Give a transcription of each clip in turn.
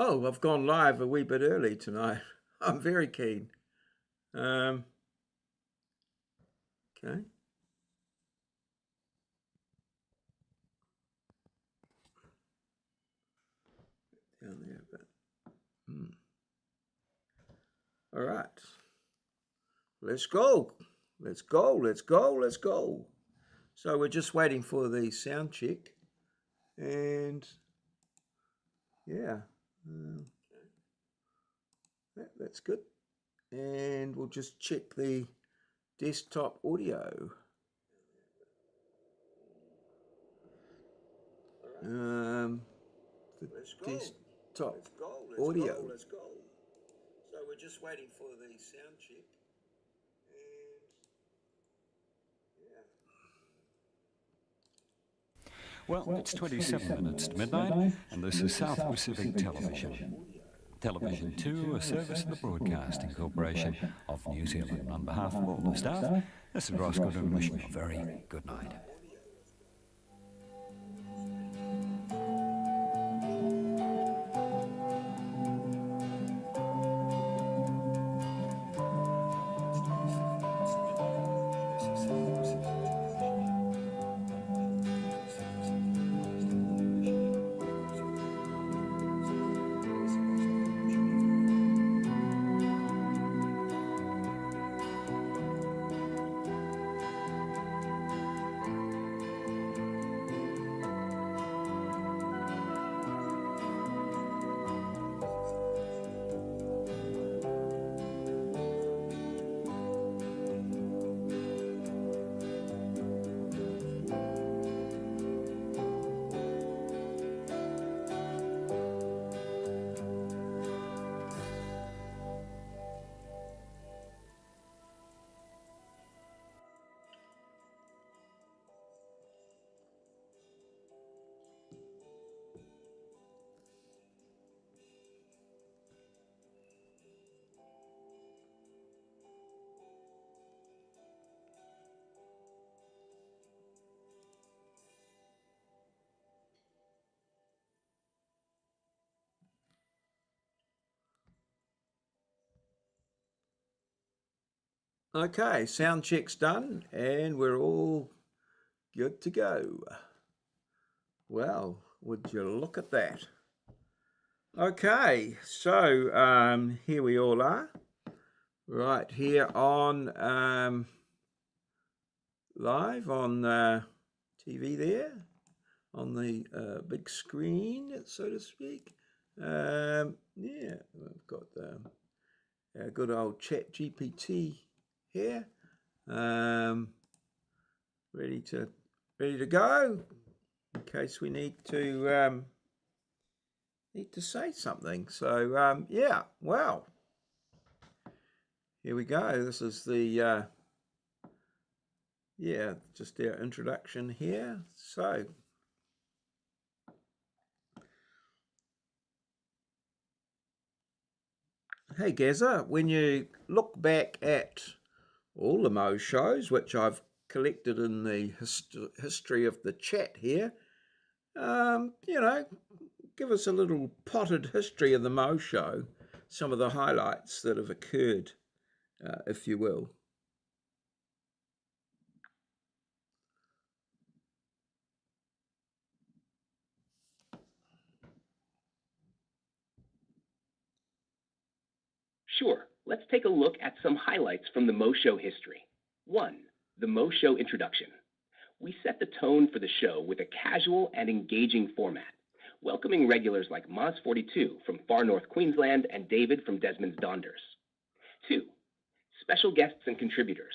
Oh, I've gone live a wee bit early tonight. I'm very keen. Okay. Down there a bit. All right. Let's go. Let's go. Let's go. Let's go. So we're just waiting for the sound check. And yeah, that's good. And we'll just check the desktop audio. The desktop audio. Let's go. So we're just waiting for the sound check. Well, it's 27 minutes to midnight, and this is South Pacific Television. Television 2, a service of the Broadcasting Corporation of New Zealand. On behalf of all the staff, this is Ross Goodwin wishing you a very good night. Okay, sound check's done and we're all good to go. Well, would you look at that? Okay, so here we all are, right here on live on TV there, on the big screen, so to speak. Yeah, we've got our good old Chat GPT here, ready to go in case we need to say something. So yeah, well, here we go. This is the yeah, just our introduction here. So hey Gazza, when you look back at all the Mo shows, which I've collected in the history of the chat here, you know, give us a little potted history of the Mo show, some of the highlights that have occurred, if you will. Sure, let's take a look at some highlights from the Mo Show history. 1. The Mo Show introduction. We set the tone for the show with a casual and engaging format, welcoming regulars like Moz42 from far north Queensland and David from Desmond's Donders. 2. Special guests and contributors.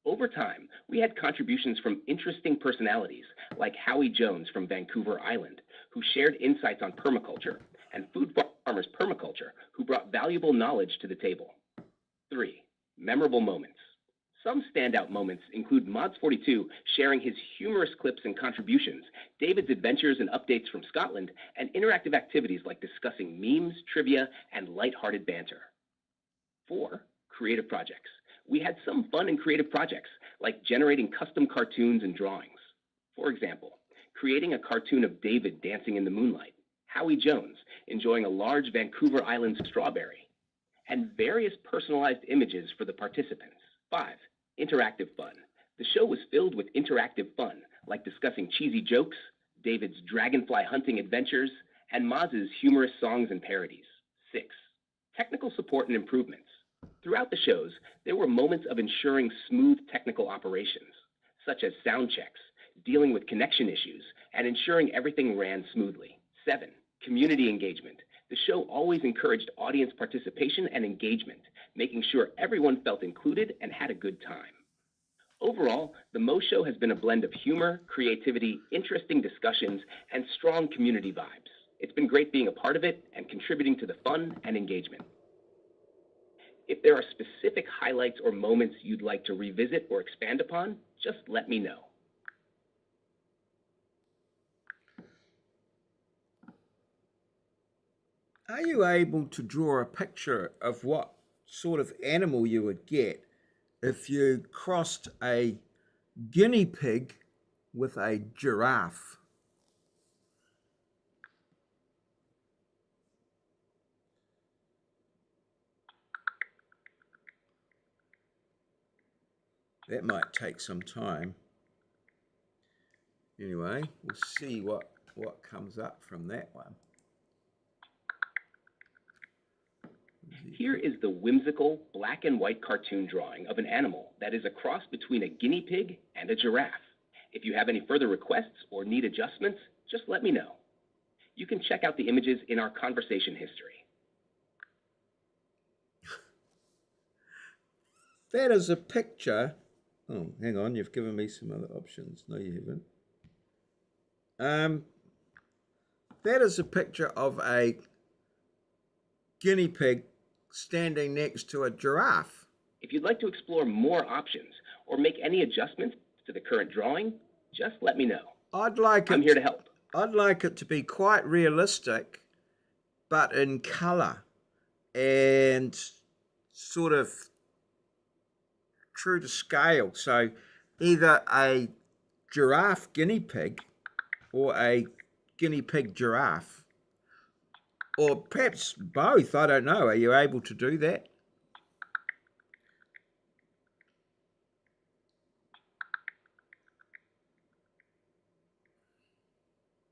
Over time, we had contributions from interesting personalities like Howie Jones from Vancouver Island, who shared insights on permaculture, and Food Farmers Permaculture, who brought valuable knowledge to the table. 3. Memorable moments. Some standout moments include Moz42 sharing his humorous clips and contributions, David's adventures and updates from Scotland, and interactive activities like discussing memes, trivia, and lighthearted banter. 4. Creative projects. We had some fun and creative projects, like generating custom cartoons and drawings. For example, creating a cartoon of David dancing in the moonlight, Howie Jones enjoying a large Vancouver Island strawberry, and various personalized images for the participants. 5. Interactive fun. The show was filled with interactive fun, like discussing cheesy jokes, David's dragonfly hunting adventures, and Maz's humorous songs and parodies. 6. Technical support and improvements. Throughout the shows, there were moments of ensuring smooth technical operations, such as sound checks, dealing with connection issues, and ensuring everything ran smoothly. 7. Community engagement. The show always encouraged audience participation and engagement, making sure everyone felt included and had a good time. Overall, the Mo Show has been a blend of humor, creativity, interesting discussions, and strong community vibes. It's been great being a part of it and contributing to the fun and engagement. If there are specific highlights or moments you'd like to revisit or expand upon, just let me know. Are you able to draw a picture of what sort of animal you would get if you crossed a guinea pig with a giraffe? That might take some time. Anyway, we'll see what comes up from that one. Here is the whimsical black and white cartoon drawing of an animal that is a cross between a guinea pig and a giraffe. If you have any further requests or need adjustments, just let me know. You can check out the images in our conversation history. That is a picture. Oh, hang on, you've given me some other options. No, you haven't. That is a picture of a guinea pig standing next to a giraffe. If you'd like to explore more options or make any adjustments to the current drawing, just let me know. I'm here to help. I'd like it to be quite realistic, but in color and sort of true to scale. So either a giraffe guinea pig or a guinea pig giraffe, or perhaps both. I don't know. Are you able to do that?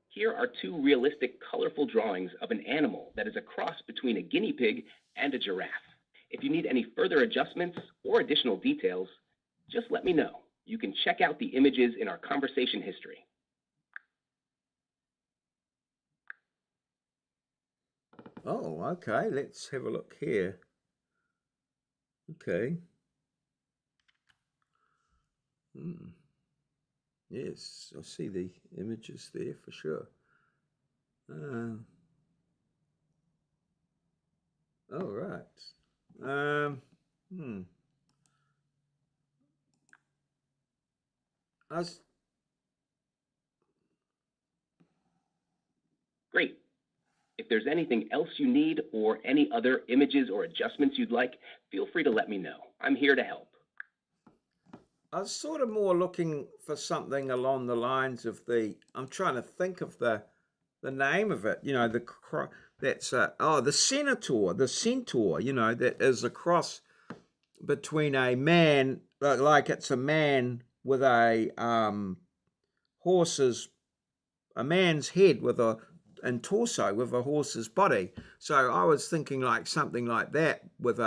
Here are two realistic, colorful drawings of an animal that is a cross between a guinea pig and a giraffe. If you need any further adjustments or additional details, just let me know. You can check out the images in our conversation history. Oh, okay. Let's have a look here. Okay. Yes, I see the images there for sure. Oh, right. Great. If there's anything else you need or any other images or adjustments you'd like, feel free to let me know. I'm here to help. I was sort of more looking for something along the lines of I'm trying to think of the name of it, that's the centaur, that is a cross between a man, like it's a man with a man's head and torso with a horse's body. So I was thinking like something like that with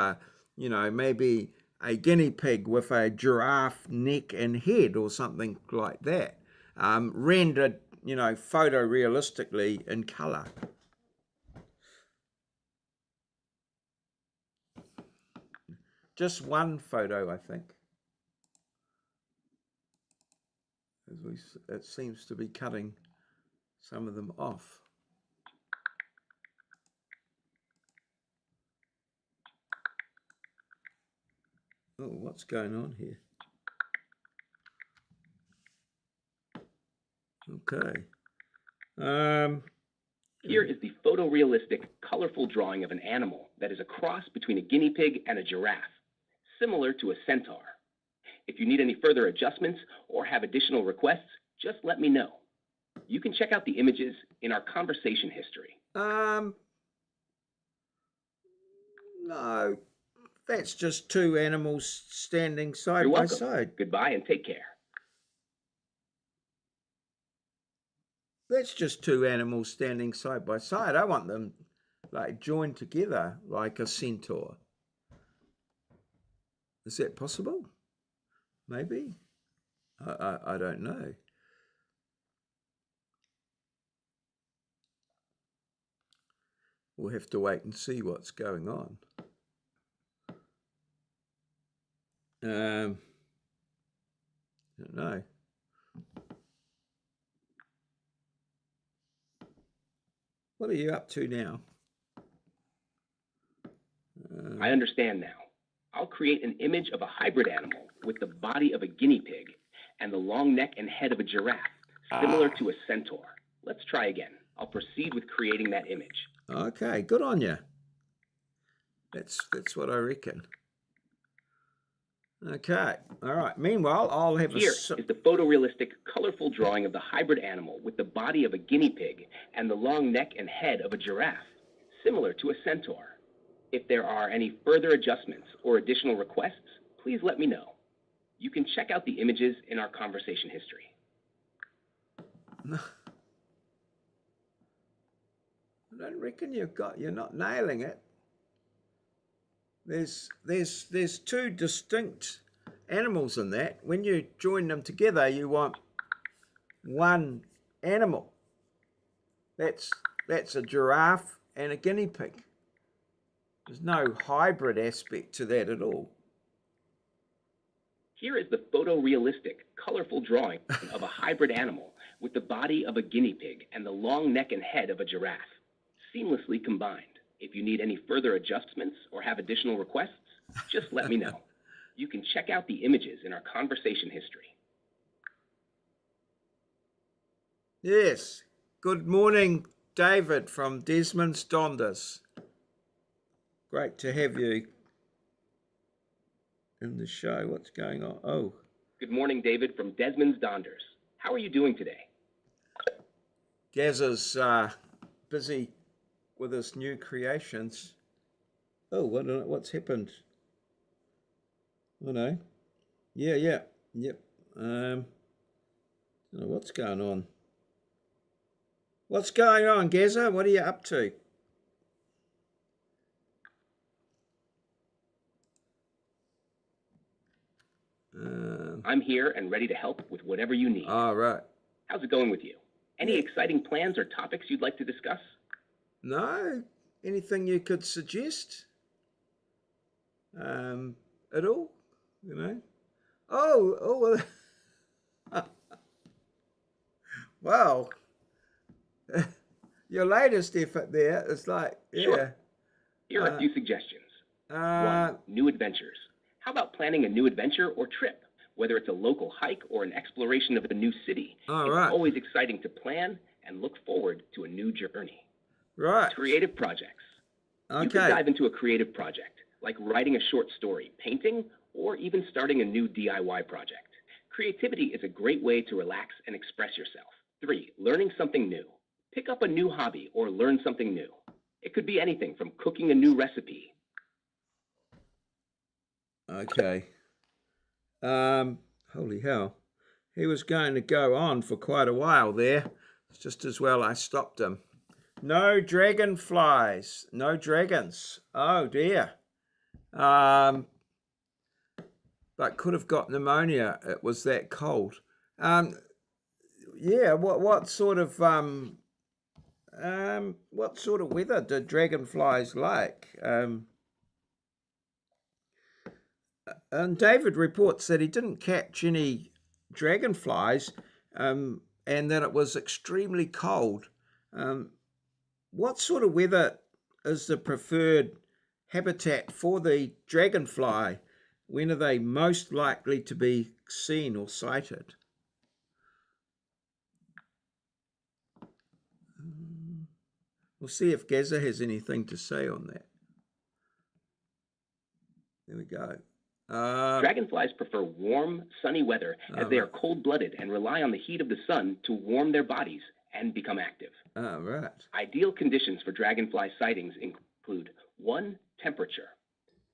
maybe a guinea pig with a giraffe neck and head or something like that, rendered, photorealistically in color. Just one photo, I think. It seems to be cutting some of them off. Oh, what's going on here? Okay. Here is the photorealistic, colorful drawing of an animal that is a cross between a guinea pig and a giraffe, similar to a centaur. If you need any further adjustments or have additional requests, just let me know. You can check out the images in our conversation history. No, that's just two animals standing You're side by welcome. side. Goodbye and take care. That's just two animals standing side by side. I want them like joined together like a centaur. Is that possible? Maybe. I don't know. We'll have to wait and see what's going on. I don't know. What are you up to now? I understand now. I'll create an image of a hybrid animal with the body of a guinea pig and the long neck and head of a giraffe, similar to a centaur. Let's try again. I'll proceed with creating that image. Okay, good on you. That's what I reckon. Okay, all right. Meanwhile, I'll have Here is the photorealistic, colorful drawing of the hybrid animal with the body of a guinea pig and the long neck and head of a giraffe, similar to a centaur. If there are any further adjustments or additional requests, please let me know. You can check out the images in our conversation history. I don't reckon you're not nailing it. There's two distinct animals in that. When you join them together, you want one animal. That's a giraffe and a guinea pig. There's no hybrid aspect to that at all. Here is the photorealistic, colorful drawing of a hybrid animal with the body of a guinea pig and the long neck and head of a giraffe, seamlessly combined. If you need any further adjustments or have additional requests, just let me know. You can check out the images in our conversation history. Yes. Good morning, David from Desmond's Donders. Great to have you in the show. What's going on? Oh. Good morning, David from Desmond's Donders. How are you doing today? Gazza's busy with his new creations. Oh, what's happened? Oh no. Yep. Don't know what's going on. What's going on, Gazza? What are you up to? I'm here and ready to help with whatever you need. All right. How's it going with you? Any exciting plans or topics you'd like to discuss? No? Anything you could suggest? At all? You know? Oh, well. Well, your latest effort there is like, yeah. Sure. Here are a few suggestions. 1. New adventures. How about planning a new adventure or trip? Whether it's a local hike or an exploration of a new city, it's always exciting to plan and look forward to a new journey. Right. Creative projects. Okay. You could dive into a creative project, like writing a short story, painting, or even starting a new DIY project. Creativity is a great way to relax and express yourself. 3. Learning something new. Pick up a new hobby or learn something new. It could be anything from cooking a new recipe. Okay. Holy hell. He was going to go on for quite a while there. It's just as well I stopped him. No dragonflies. No dragons. Oh dear. But could have got pneumonia. It was that cold. Yeah, what sort of weather do dragonflies like? And David reports that he didn't catch any dragonflies, and that it was extremely cold. What sort of weather is the preferred habitat for the dragonfly? When are they most likely to be seen or sighted? We'll see if Gazza has anything to say on that. There we go. Dragonflies prefer warm, sunny weather as they are cold-blooded and rely on the heat of the sun to warm their bodies and become active. Right. Ideal conditions for dragonfly sightings include 1. Temperature.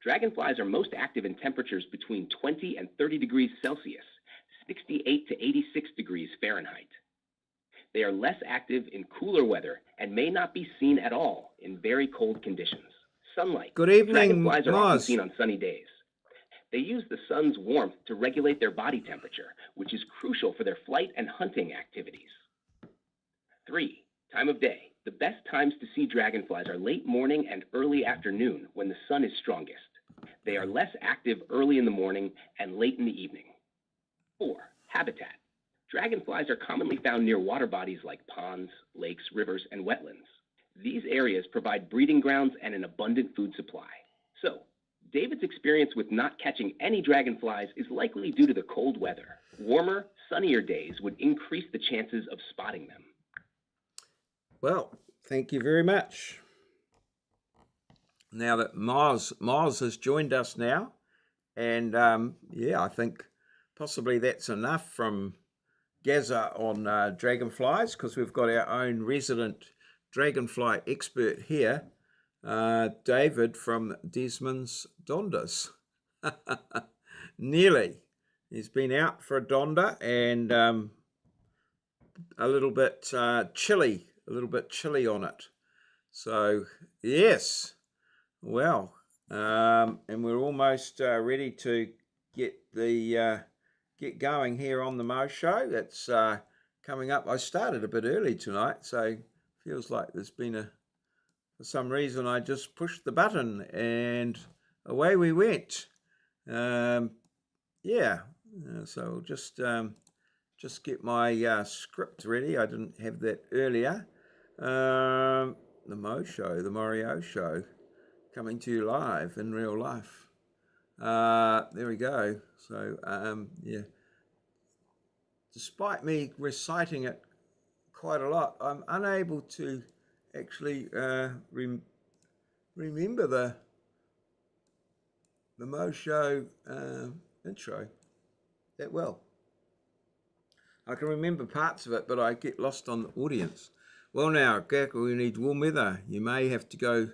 Dragonflies are most active in temperatures between 20 and 30 degrees Celsius, 68 to 86 degrees Fahrenheit. They are less active in cooler weather and may not be seen at all in very cold conditions. Sunlight. Good evening, Dragonflies are often Maz. seen on sunny days. They use the sun's warmth to regulate their body temperature, which is crucial for their flight and hunting activities. 3. Time of day. The best times to see dragonflies are late morning and early afternoon when the sun is strongest. They are less active early in the morning and late in the evening. 4. Habitat. Dragonflies are commonly found near water bodies like ponds, lakes, rivers, and wetlands. These areas provide breeding grounds and an abundant food supply. So, David's experience with not catching any dragonflies is likely due to the cold weather. Warmer, sunnier days would increase the chances of spotting them. Well, thank you very much. Now that Maz has joined us now, and yeah, I think possibly that's enough from Gaza on dragonflies, because we've got our own resident dragonfly expert here, David from Desmond's Dondas. Nearly. He's been out for a Donda and a little bit chilly on it. So, yes. Well, and we're almost ready to get going here on the Mo Show. It's coming up. I started a bit early tonight, so feels like there's been for some reason I just pushed the button and away we went. Yeah, so just get my script ready. I didn't have that earlier. The Mo Show, the Maurieo Show, coming to you live in real life. There we go. So, yeah. Despite me reciting it quite a lot, I'm unable to actually remember the Mo Show intro that well. I can remember parts of it, but I get lost on the audience. Well, now, we need warm weather. You may have to go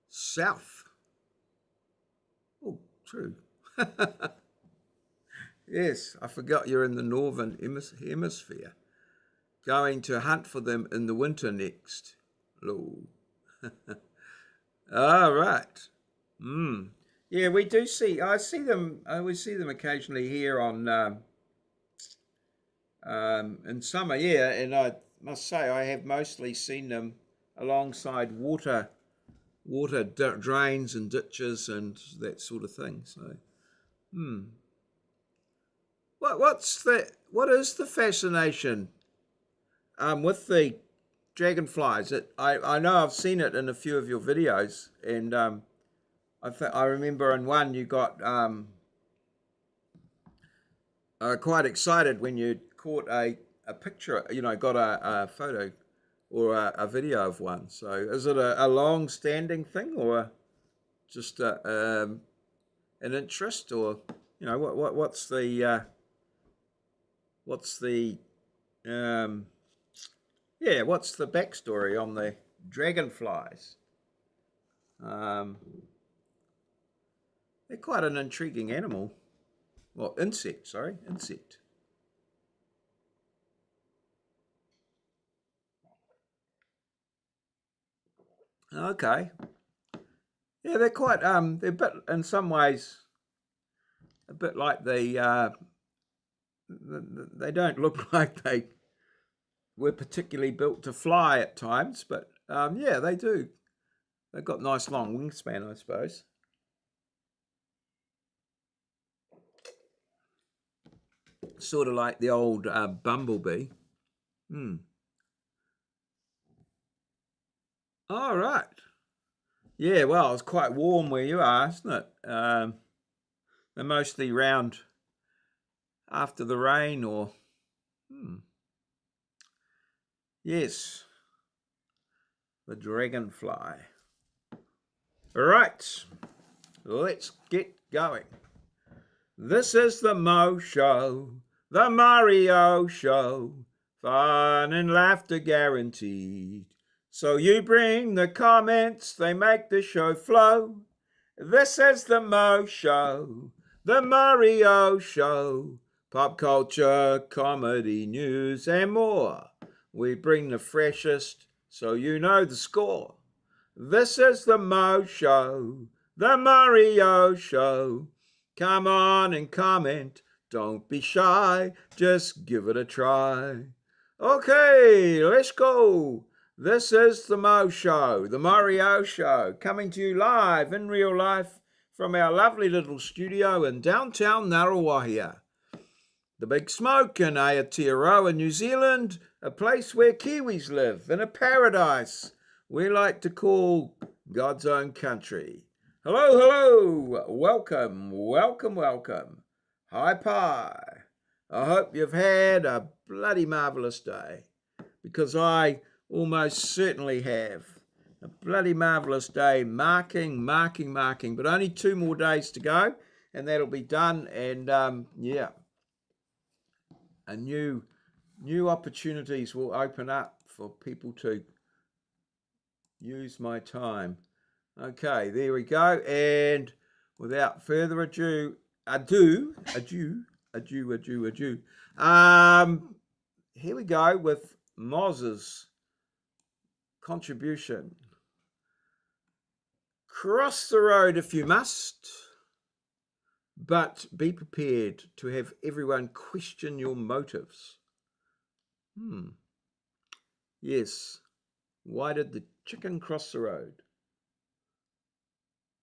south. Oh, true. Yes, I forgot you're in the northern hemisphere. Going to hunt for them in the winter next. Hello. All right. Yeah, we do see. I see them. We see them occasionally here on in summer. Yeah, and I must say I have mostly seen them alongside water drains and ditches and that sort of thing. So, what is the fascination with the dragonflies? I know I've seen it in a few of your videos, and I remember in one you got quite excited when you caught a picture, got a photo or a video of one. So is it a long-standing thing or just an interest, or what's the backstory on the dragonflies? They're quite an intriguing animal. Well, insect. Okay. Yeah, they're quite they're a bit, in some ways, a bit like they don't look like they were particularly built to fly at times, but yeah, they do. They've got nice long wingspan, I suppose. Sort of like the old bumblebee. All right. Yeah, well, it's quite warm where you are, isn't it? They're mostly round after the rain, or yes, the dragonfly. All right, let's get going. This is the Mo Show, the Maurieo Show, fun and laughter guaranteed. So you bring the comments, they make the show flow, This is the Mo Show, the Maurieo Show. Pop culture, comedy, news, and more. We bring the freshest, so you know the score. This is the Mo Show, the Maurieo Show. Come on and comment. Don't be shy. Just give it a try. Okay, let's go. This is the Mo Show, the Maurieo Show, coming to you live in real life from our lovely little studio in downtown Ngaruawahia. The Big Smoke in Aotearoa, New Zealand, a place where Kiwis live, in a paradise we like to call God's own country. Hello, hello, welcome, welcome, welcome. Hi, pie. I hope you've had a bloody marvellous day, because I almost certainly have. A bloody marvellous day, marking, but only 2 more days to go, and that'll be done, and and new opportunities will open up for people to use my time. Okay, there we go, and without further ado, here we go with Moz's contribution. Cross the road if you must, but be prepared to have everyone question your motives. Yes. Why did the chicken cross the road?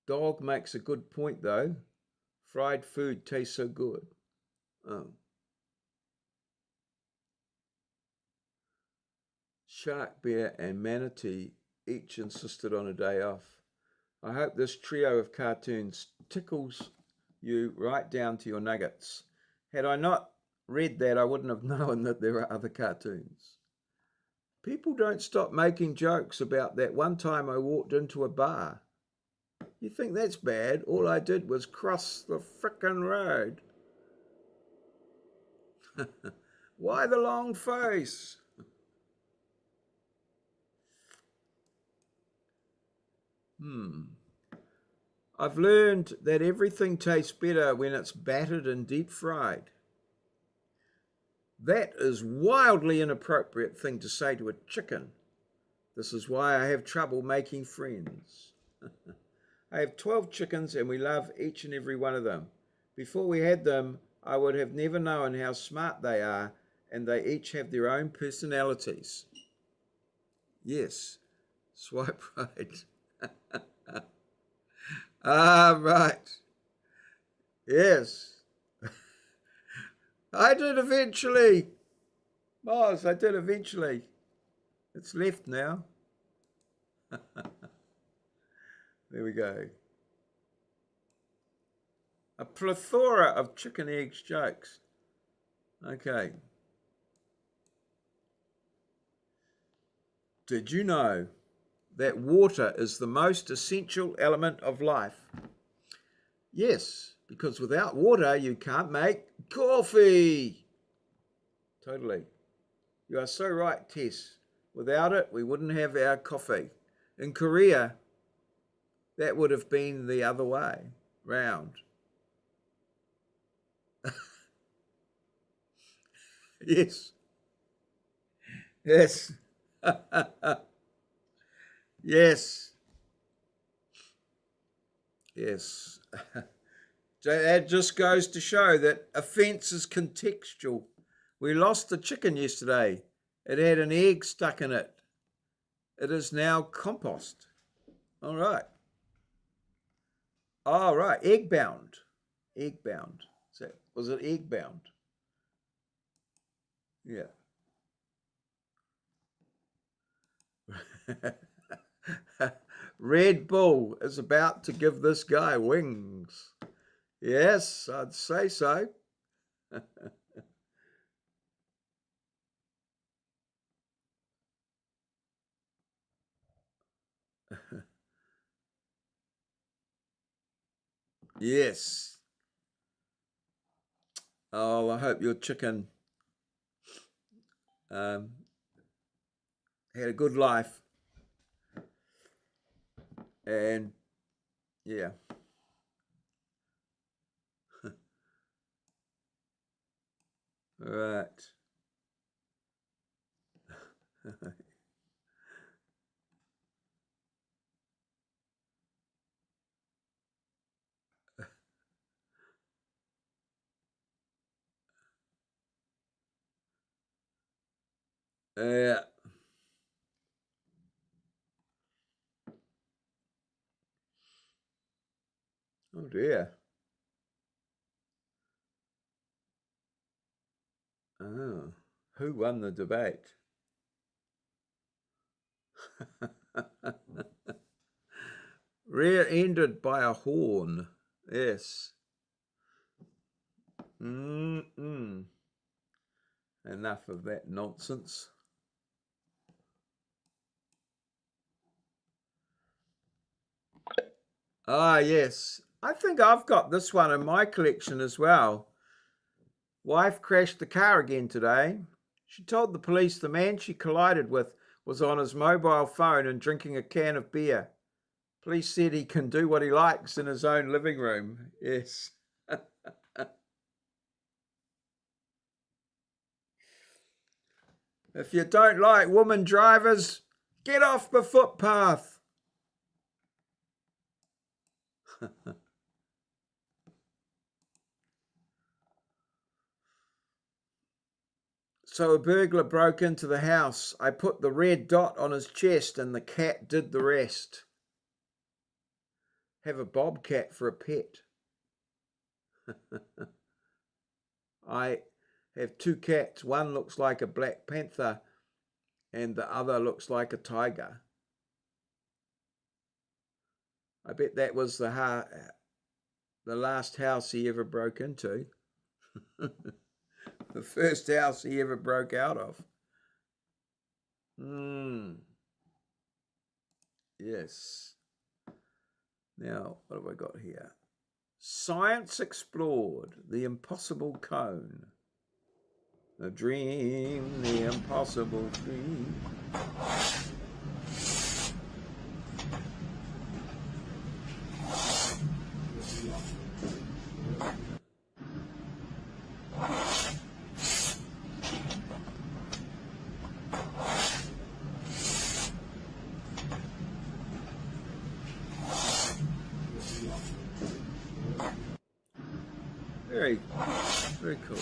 Dog makes a good point, though. Fried food tastes so good. Oh. Shark, bear, and manatee each insisted on a day off. I hope this trio of cartoons tickles you right down to your nuggets. Had I not read that, I wouldn't have known that there are other cartoons. People don't stop making jokes about that one time I walked into a bar. You think that's bad? All I did was cross the frickin' road. Why the long face? I've learned that everything tastes better when it's battered and deep fried. That is wildly inappropriate thing to say to a chicken. This is why I have trouble making friends. I have 12 chickens and we love each and every one of them. Before we had them, I would have never known how smart they are, and they each have their own personalities. Yes, swipe right. Right. Yes. I did eventually. Moz, I did eventually. It's left now. There we go. A plethora of chicken eggs jokes. Okay. Did you know that water is the most essential element of life? Yes, because without water you can't make coffee. Totally. You are so right, Tess. Without it, we wouldn't have our coffee. In Korea, that would have been the other way round. Yes. Yes. Yes. Yes. That just goes to show that offence is contextual. We lost the chicken yesterday. It had an egg stuck in it. It is now compost. All right. All right. Egg bound. Egg bound. So, was it egg bound? Yeah. Red Bull is about to give this guy wings. Yes, I'd say so. Yes. Oh, I hope your chicken had a good life. And yeah. Right. Yeah. Oh dear. Oh. Who won the debate? Rear-ended by a horn. Yes. Mm-mm. Enough of that nonsense. Ah, yes. I think I've got this one in my collection as well. Wife crashed the car again today. She told the police the man she collided with was on his mobile phone and drinking a can of beer. Police said he can do what he likes in his own living room. Yes. If you don't like women drivers, get off the footpath. So a burglar broke into the house. I put the red dot on his chest and the cat did the rest. Have a bobcat for a pet. I have two cats. One looks like a black panther and the other looks like a tiger. I bet that was the last house he ever broke into. The first house he ever broke out of. Yes. Now, what have I got here? Science explored, the impossible cone. A dream, the impossible dream. Very, very cool.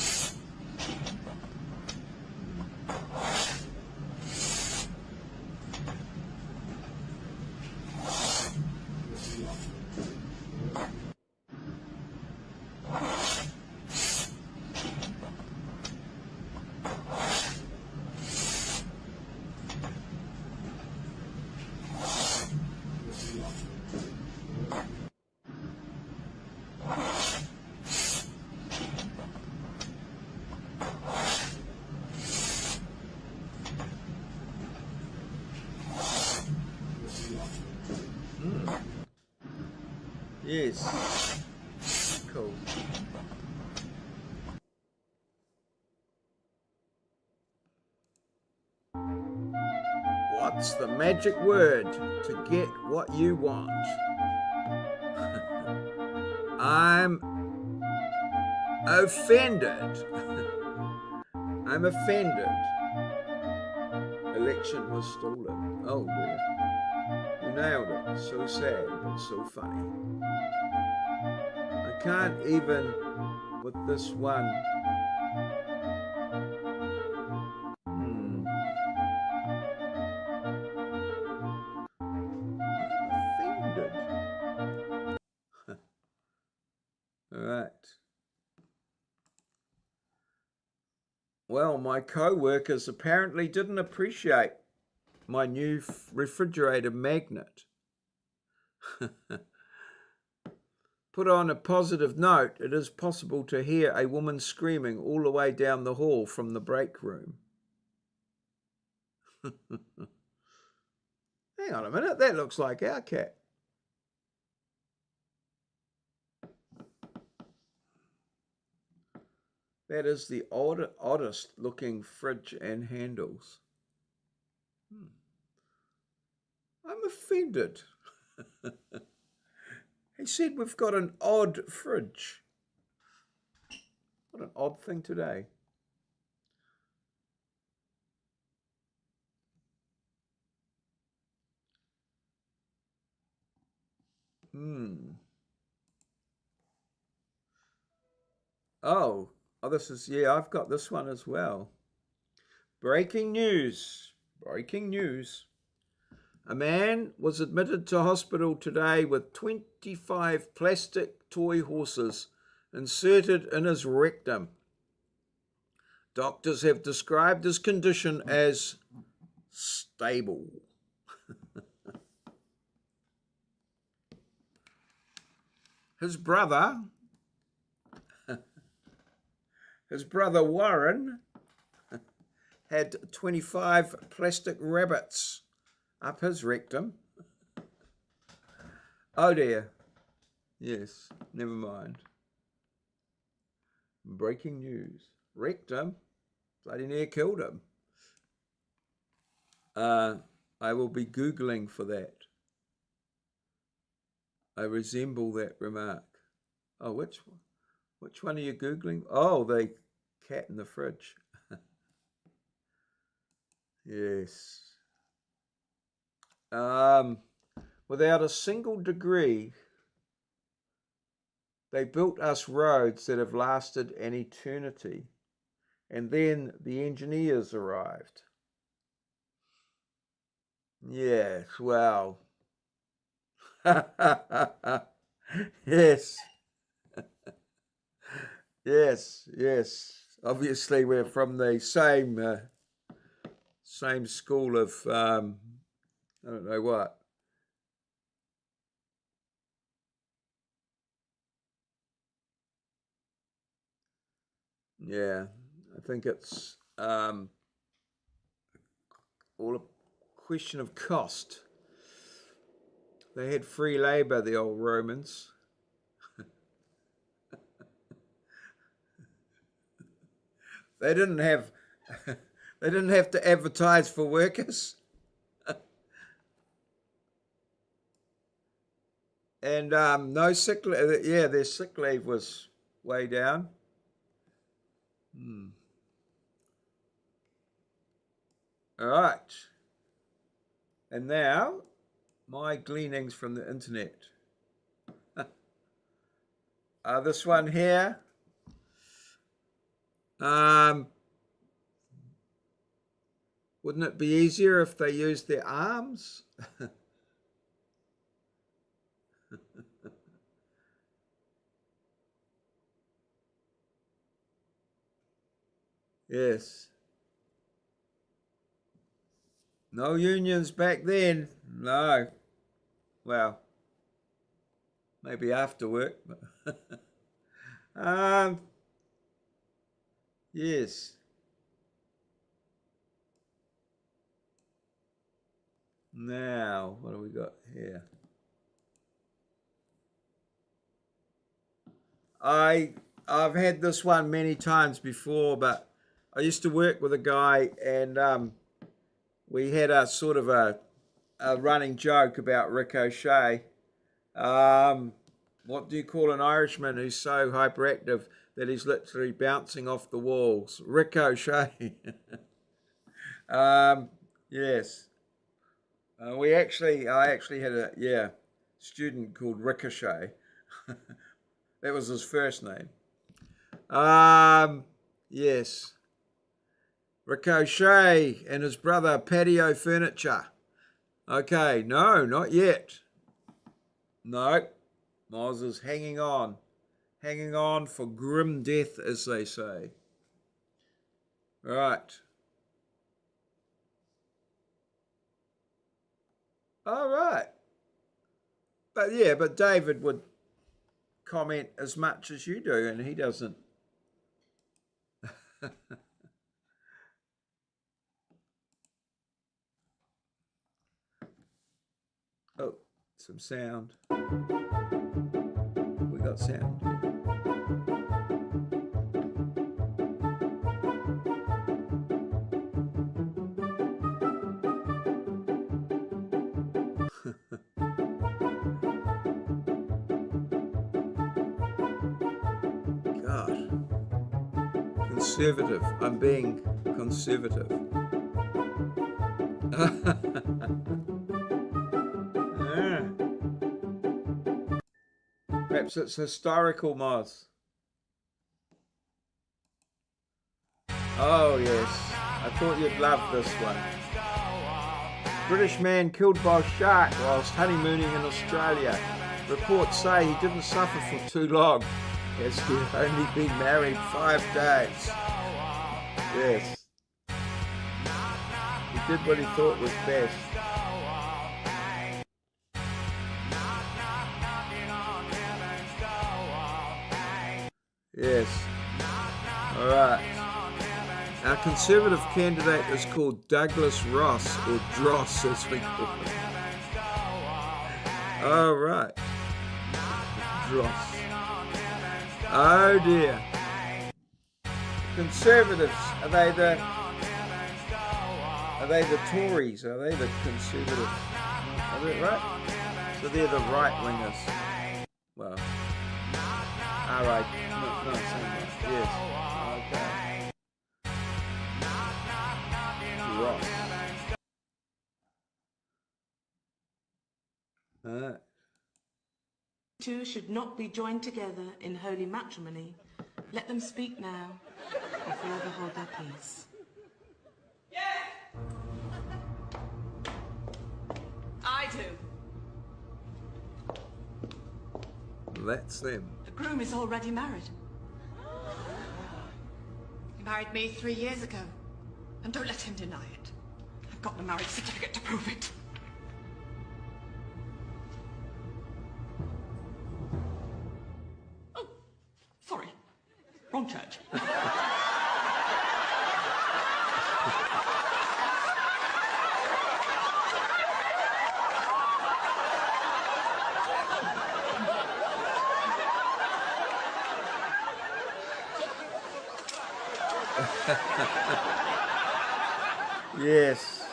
Yes. Cool. What's the magic word to get what you want? I'm offended. I'm offended. Election was stolen. Oh dear. You nailed it. So sad, but so funny. I can't even with this one. Offended. All right. Well, my co-workers apparently didn't appreciate my new refrigerator magnet. Put on a positive note, it is possible to hear a woman screaming all the way down the hall from the break room. Hang on a minute, that looks like our cat. That is the oddest looking fridge and handles. I'm offended. He said we've got an odd fridge. What an odd thing today. Oh, this is, yeah, I've got this one as well. Breaking news. Breaking news. A man was admitted to hospital today with 25 plastic toy horses inserted in his rectum. Doctors have described his condition as stable. His brother Warren had 25 plastic rabbits up his rectum. Oh dear. Yes, never mind. Breaking news. Rectum bloody near killed him. I will be Googling for that. I resemble that remark. Oh, which one are you Googling? Oh, the cat in the fridge. Yes. Without a single degree, they built us roads that have lasted an eternity. And then the engineers arrived. Yes, well. Yes. Yes. Obviously, we're from the same school of, I don't know what. Yeah, I think it's all a question of cost. They had free labor, the old Romans. They didn't have to advertise for workers. And no sick leave. Yeah, their sick leave was way down. All right. And now, my gleanings from the internet. This one here. Wouldn't it be easier if they used their arms? Yes. No unions back then. No. Well, maybe after work. Yes. Now, what do we got here? I've had this one many times before, but I used to work with a guy, and we had a sort of a running joke about ricochet. What do you call an Irishman who's so hyperactive that he's literally bouncing off the walls? Ricochet. Yes. I actually had a student called Ricochet. That was his first name. Yes. Ricochet and his brother Patio Furniture. Okay, no, not yet. No, Moz is hanging on for grim death, as they say. Right. All right. But David would comment as much as you do, and he doesn't. Oh, some sound. We got sound. God. Conservative. I'm being conservative. Perhaps it's historical, Moz. Oh, yes. I thought you'd love this one. British man killed by shark whilst honeymooning in Australia. Reports say he didn't suffer for too long, as he had only been married 5 days. Yes. He did what he thought was best. Yes. All right. Our Conservative candidate is called Douglas Ross, or Dross as we call him. All right. Dross. Oh dear. Conservatives, are they the Tories? Are they the Conservatives? Are they right? So they're the right wingers. Well, all right. No, same right. Yes. Okay. Ross. All right. Two should not be joined together in holy matrimony. Let them speak now, or forever hold their peace. I do. That's them. The groom is already married. He married me 3 years ago. And don't let him deny it. I've got the marriage certificate to prove it. Oh, sorry. Wrong church. Yes.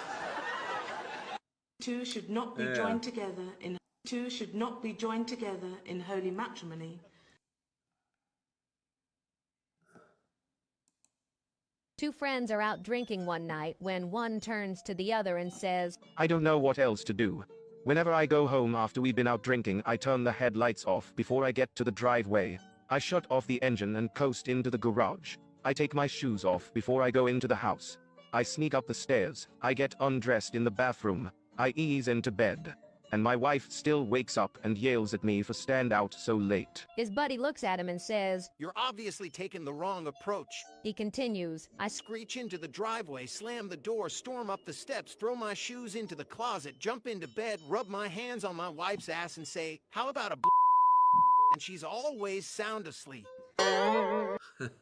Two should not be joined together in holy matrimony. Two friends are out drinking one night when one turns to the other and says, I don't know what else to do. Whenever I go home after we've been out drinking, I turn the headlights off before I get to the driveway. I shut off the engine and coast into the garage. I take my shoes off before I go into the house. I sneak up the stairs. I get undressed in the bathroom. I ease into bed. And my wife still wakes up and yells at me for staying out so late. His buddy looks at him and says, You're obviously taking the wrong approach. He continues, I Screech into the driveway, slam the door, storm up the steps, throw my shoes into the closet, jump into bed, rub my hands on my wife's ass and say, how about a and she's always sound asleep.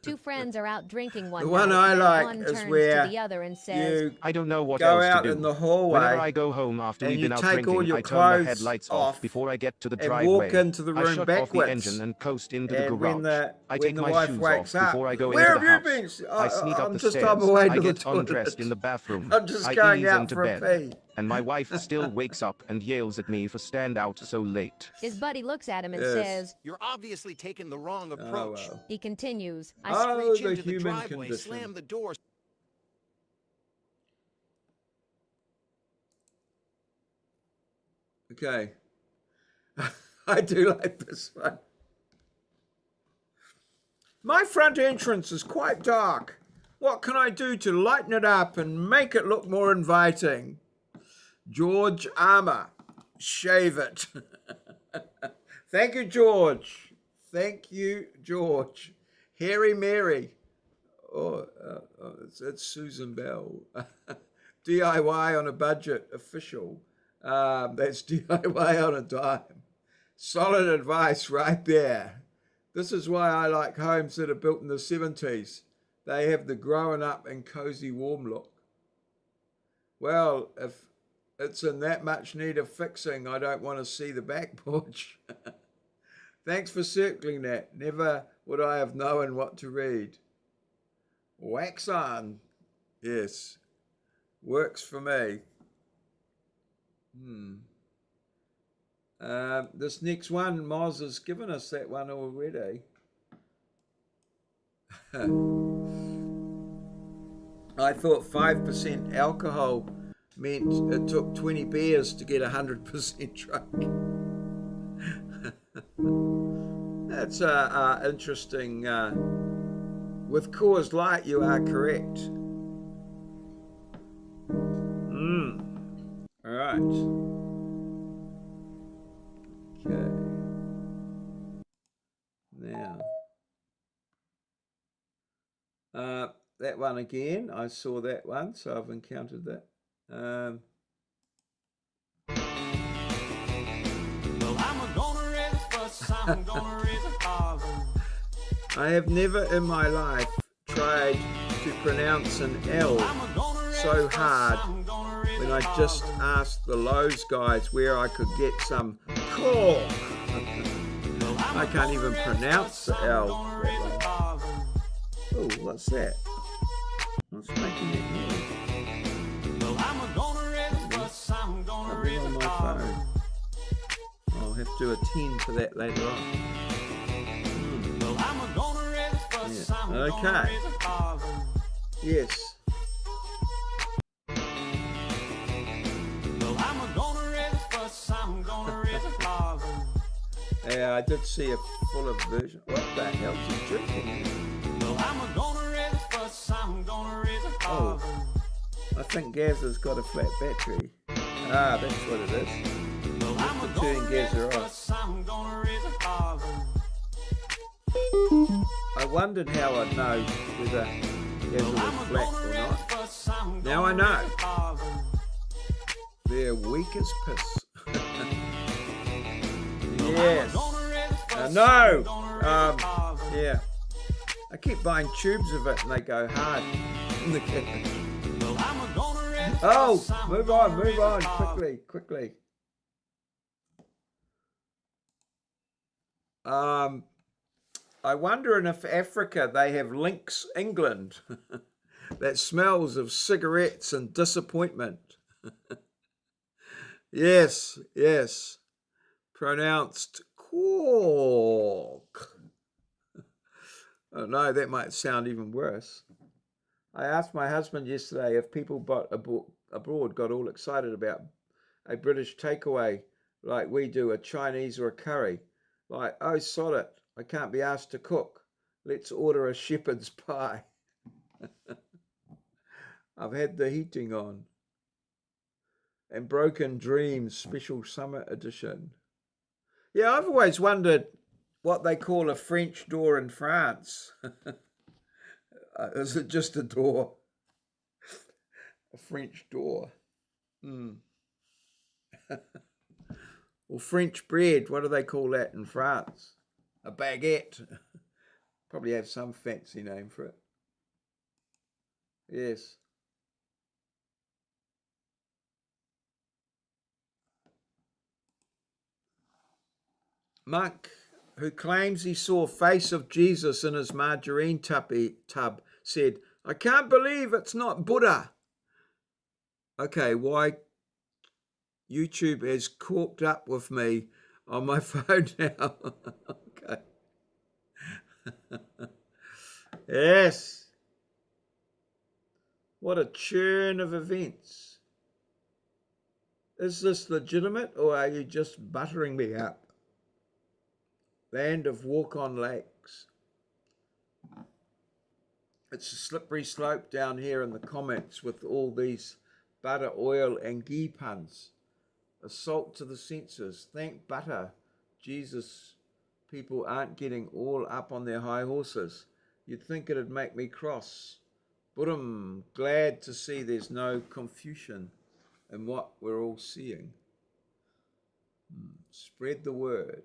Two friends are out drinking one The one night I when like one is turns where to the other and says, you I don't know what go else out to do. in the hallway Whenever I go home after and we've you been out take all drinking, your I turn the clothes headlights off off before I get to the and driveway. walk into the I room shut off the backwards. engine and coast into the And garage. I take when the my wife shoes wakes off up, before I go where into have the you house. been? I sneak up I'm the just stairs. on my way to I the get toilet. undressed in the bathroom. I'm just I going ease out into for a bed. pee. And my wife still wakes up and yells at me for staying out so late. his buddy looks at him and Yes. says, You're obviously taking the wrong approach. well. he continues, I Oh, Screech the into the human driveway, condition. slam the door. Okay. I do like this one. My front entrance is quite dark. What can I do to lighten it up and make it look more inviting? George Armour. Shave it. Thank you, George. Thank you, George. Harry Mary. It's Susan Bell. DIY on a budget, official. That's DIY on a dime. Solid advice right there. This is why I like homes that are built in the 70s. They have the growing up and cozy warm look. Well, if it's in that much need of fixing, I don't want to see the back porch. Thanks for circling that. Never would I have known what to read. Wax on. Yes. Works for me. This next one, Moz has given us that one already. I thought 5% alcohol meant it took 20 beers to get 100% drunk. That's interesting. With Coors Light, you are correct. All right. Okay. Now, that one again. I saw that one, so I've encountered that. I have never in my life tried to pronounce an L so hard when I just asked the Lowe's guys where I could get some cork. I can't even pronounce the L. Oh, what's that? What's making that noise? Something on my phone. I'll have to attend to that later on. Yeah. Okay. Yes. Yeah, I did see a fuller version. What the hell's he drinking? Oh, I think Gaz has got a flat battery. Ah, that's what it is. Just to turn Gazza off. I wondered how I'd know whether Gazza was flat or not. Now I know. They're weak as piss. Yes. No. Yeah. I keep buying tubes of it and they go hard in the kitchen. Oh, move on, quickly. I wonder if Africa they have Lynx England that smells of cigarettes and disappointment. Yes. Pronounced cork. Oh no, that might sound even worse. I asked my husband yesterday if people abroad got all excited about a British takeaway like we do, a Chinese or a curry. Like, oh, sod it, I can't be asked to cook. Let's order a shepherd's pie. I've had the heating on. And Broken Dreams Special Summer Edition. Yeah, I've always wondered what they call a French door in France. Is it just a door? A French door. Or French bread, what do they call that in France? A baguette. Probably have some fancy name for it. Yes. Monk, who claims he saw face of Jesus in his margarine tub, said, I can't believe it's not Buddha. Okay, why YouTube has corked up with me on my phone now. Okay. Yes. What a churn of events. Is this legitimate or are you just buttering me up? Land of walk-on lakes. It's a slippery slope down here in the comments with all these butter, oil and ghee puns. Assault to the senses. Thank butter. Jesus, people aren't getting all up on their high horses. You'd think it'd make me cross. But I'm glad to see there's no confusion in what we're all seeing. Spread the word.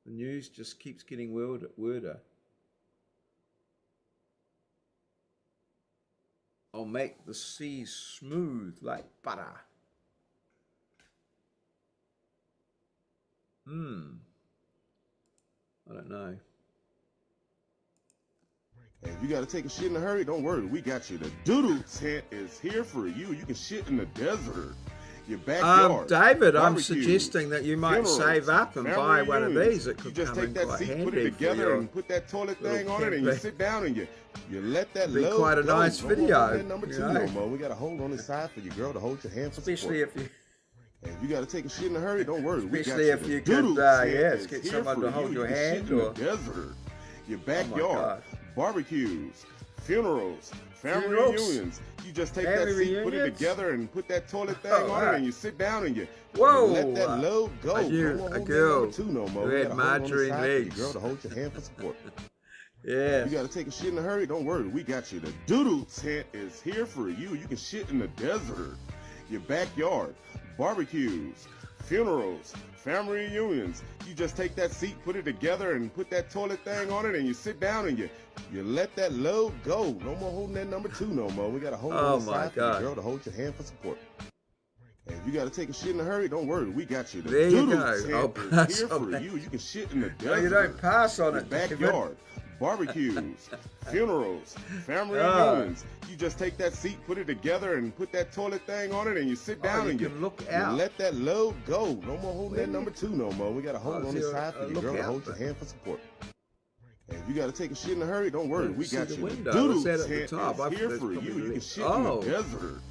The news just keeps getting worder. I'll make the sea smooth like butter. I don't know. Hey, if you got to take a shit in a hurry, don't worry. We got you. The doodle tent is here for you. You can shit in the desert. Your backyard. David, I'm barbecue, suggesting that you might save up and buy one of these. It could come in quite handy. Put it together and put that toilet thing on it, and you sit down and you let that load. Be quite a nice video. Number two no more. We got a hold on the side for your girl to hold your hand. Especially if you If you got to take a shit in a hurry, don't worry. We got Especially you. if The you doodle could, tent yes, is get here someone for to hold you. your You can hand shit in or... the desert, your Oh my backyard, God. barbecues, funerals, family Funerals? reunions. You just take Family that seat, put it reunions? together, and put that toilet thing Oh, on it, right. and you sit down and you Whoa! let that load go. I knew No more a holding girl that number two no more. who We had got a hold on the margarine side for your legs. girl to hold your hand for support. Yes. If you got to take a shit in a hurry, don't worry. We got you. The doodle tent is here for you. You can shit in the desert, your backyard, barbecues, funerals, family reunions. You just take that seat, put it together, and put that toilet thing on it, and you sit down and you let that load go. No more holding that number two no more. We got a hold on the side for your girl to hold your hand for support. If you got to take a shit in a hurry, don't worry. We got you. The There you doodle go. tent I'll is here pass on for that. you. You can shit in the desert. No, you don't pass on your it, David. backyard, barbecues, funerals, family Oh. reunions. You just take that seat, put it together, and put that toilet thing on it, and you sit down you and can look out. you let that load go. No more holding that number two no more. We got a hold Oh, on the is there side a for your look girl to out hold your button? hand for support. If you got to take a shit in a hurry, don't worry. Don't We see got the you. window. The doodle Is that at the tent top? I is here think for that's you. probably You can the- shit Oh. in the desert,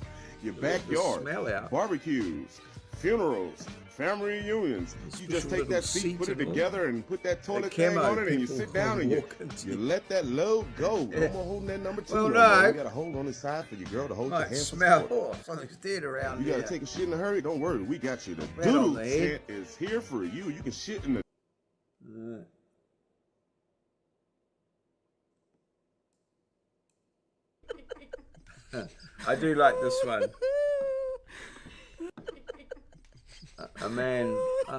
your Let the backyard, smell out. barbecues, funerals, family reunions. You just Special take that little seat, put it seats and all. together, and put that toilet The thing camo on it, and you people sit down and you walk into. let that load go. No Yeah. more holding that number two Well, no more. no. We got a hold on the side for your girl to hold your Might hand for smell. support. Oh, something's dead around You here. got to take a shit in a hurry, don't worry. We got you. The Pat on doodle the head. tent is here for you. You can shit in the I do like this one. A man. I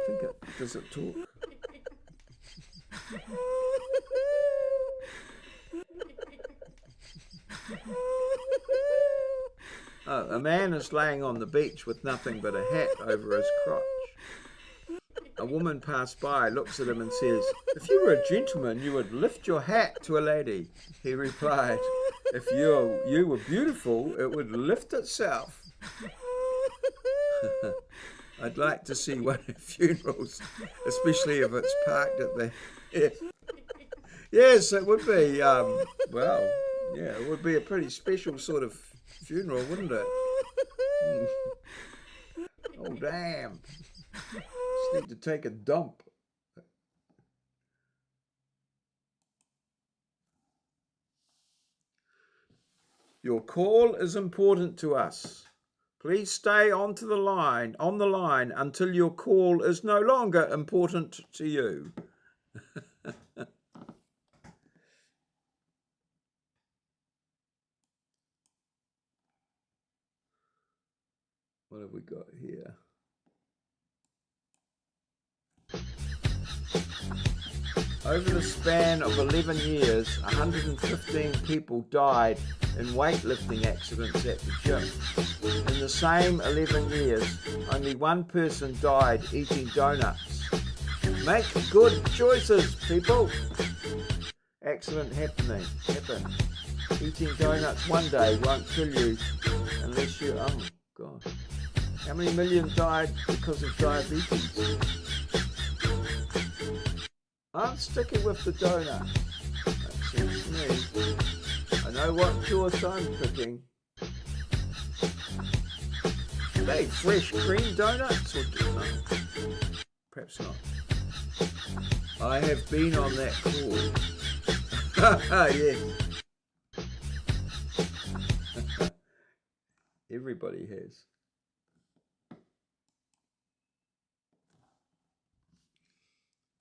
think it does it talk. A man is laying on the beach with nothing but a hat over his crotch. A woman passed by, looks at him and says, "If you were a gentleman, you would lift your hat to a lady." He replied, "If you were beautiful, it would lift itself." I'd like to see one at funerals, especially if it's parked at the... Yes, it would be, well, yeah, it would be a pretty special sort of funeral, wouldn't it? Oh, damn. Just need to take a dump. Your call is important to us. Please stay on the line until your call is no longer important to you. What have we got here? Over the span of 11 years, 115 people died in weightlifting accidents at the gym. In the same 11 years, only one person died eating donuts. Make good choices, people. Accident happen. Eating donuts one day won't kill you unless you... Oh, God. How many million died because of diabetes? I'm sticking with the donut. That seems to me. I know what choice I'm picking. Are they fresh cream donuts or no? Perhaps not. I have been on that call. Yes. Everybody has.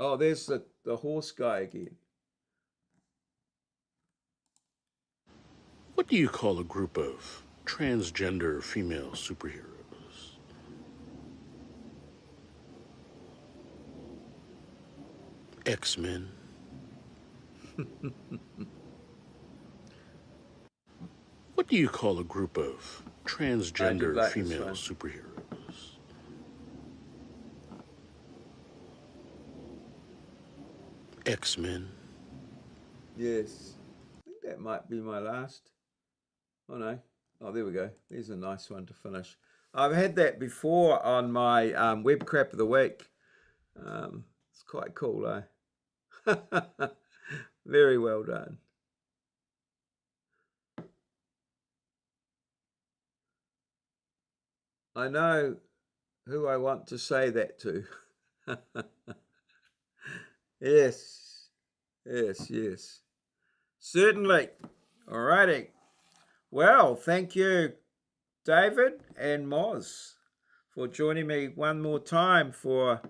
Oh, there's the horse guy again. What do you call a group of transgender female superheroes? X-Men. What do you call a group of transgender like female this superheroes? X-Men. Yes. I think that might be my last. Oh no. Oh, there we go. There's a nice one to finish. I've had that before on my web crap of the week. It's quite cool, eh? Very well done. I know who I want to say that to. Yes, yes. Certainly. All righty. Well, thank you, David and Moz, for joining me one more time for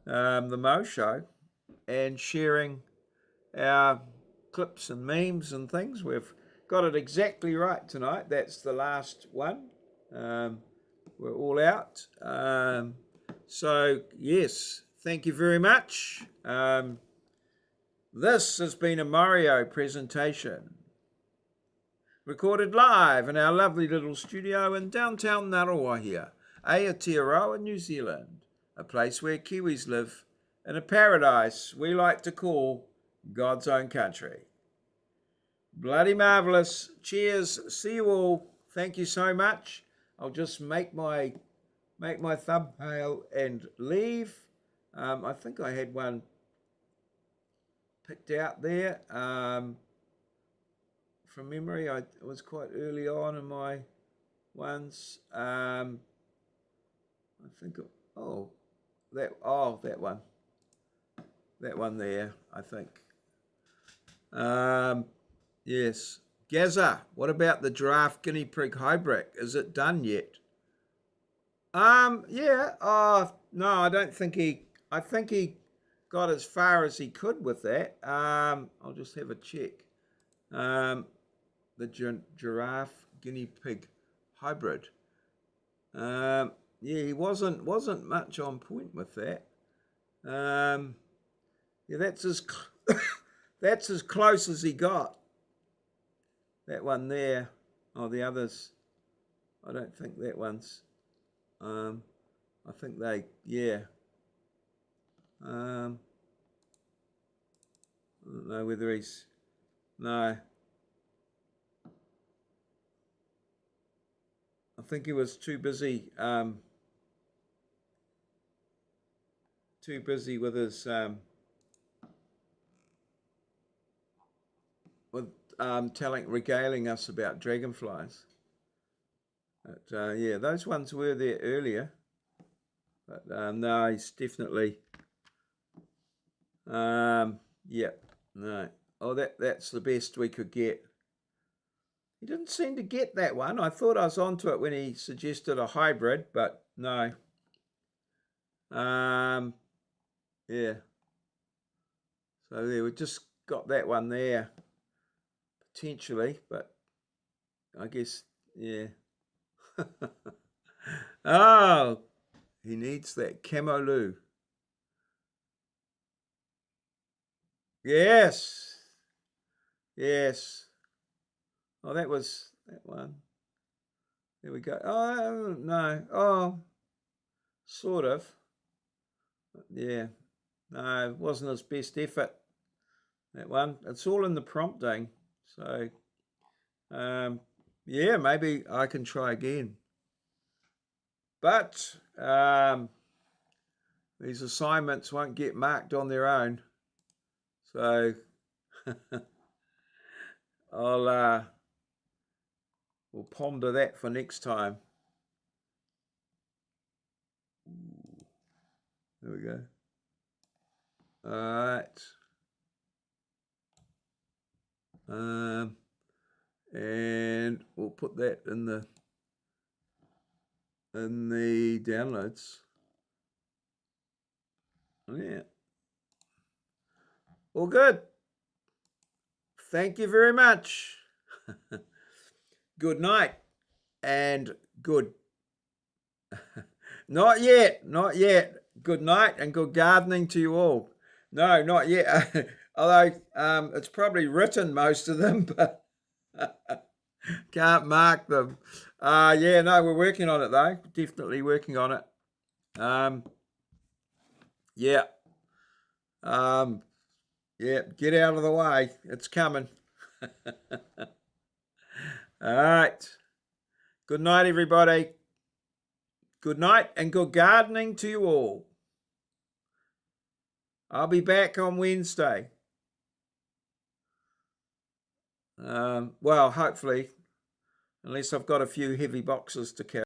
the Mo Show and sharing our clips and memes and things. We've got it exactly right tonight. That's the last one. We're all out. So, yes, thank you very much. This has been a maurieo presentation, recorded live in our lovely little studio in downtown Ngaruawahia, Aotearoa, New Zealand, a place where Kiwis live in a paradise we like to call God's own country. Bloody marvellous. Cheers. See you all. Thank you so much. I'll just make my thumbnail and leave. I think I had one picked out there. From memory, it was quite early on in my ones. I think, that one there, I think. Yes. Gaza, what about the giraffe guinea pig hybrid? Is it done yet? Yeah. No, I don't think I think he got as far as he could with that. I'll just have a check. The giraffe guinea pig hybrid. Yeah, he wasn't much on point with that. Yeah, that's as close as he got. That one there. Oh, the others, I don't think that one's. I think yeah. I don't know whether he's. No. I think he was too busy. Too busy with his. Regaling us about dragonflies. But yeah, those ones were there earlier. But no, he's definitely. Yeah, no. Oh, that's the best we could get. He didn't seem to get that one. I thought I was onto it when he suggested a hybrid, but no. Yeah. So there, we just got that one there. Potentially, but I guess, yeah. Oh, he needs that Camolu. Yes. Yes. Oh, that was that one. There we go. Oh, no. Oh, sort of. Yeah. No, it wasn't his best effort, that one. It's all in the prompting. So, yeah, maybe I can try again. But these assignments won't get marked on their own. So we'll ponder that for next time. There we go. All right. And we'll put that in the downloads. Yeah. All good. Thank you very much. Good night and good. Not yet. Good night and good gardening to you all. No, not yet. Although it's probably written, most of them, but can't mark them. Yeah, no, we're working on it though. Definitely working on it. Yeah. Yeah, get out of the way. It's coming. All right. Good night, everybody. Good night and good gardening to you all. I'll be back on Wednesday. Well, hopefully, unless I've got a few heavy boxes to carry.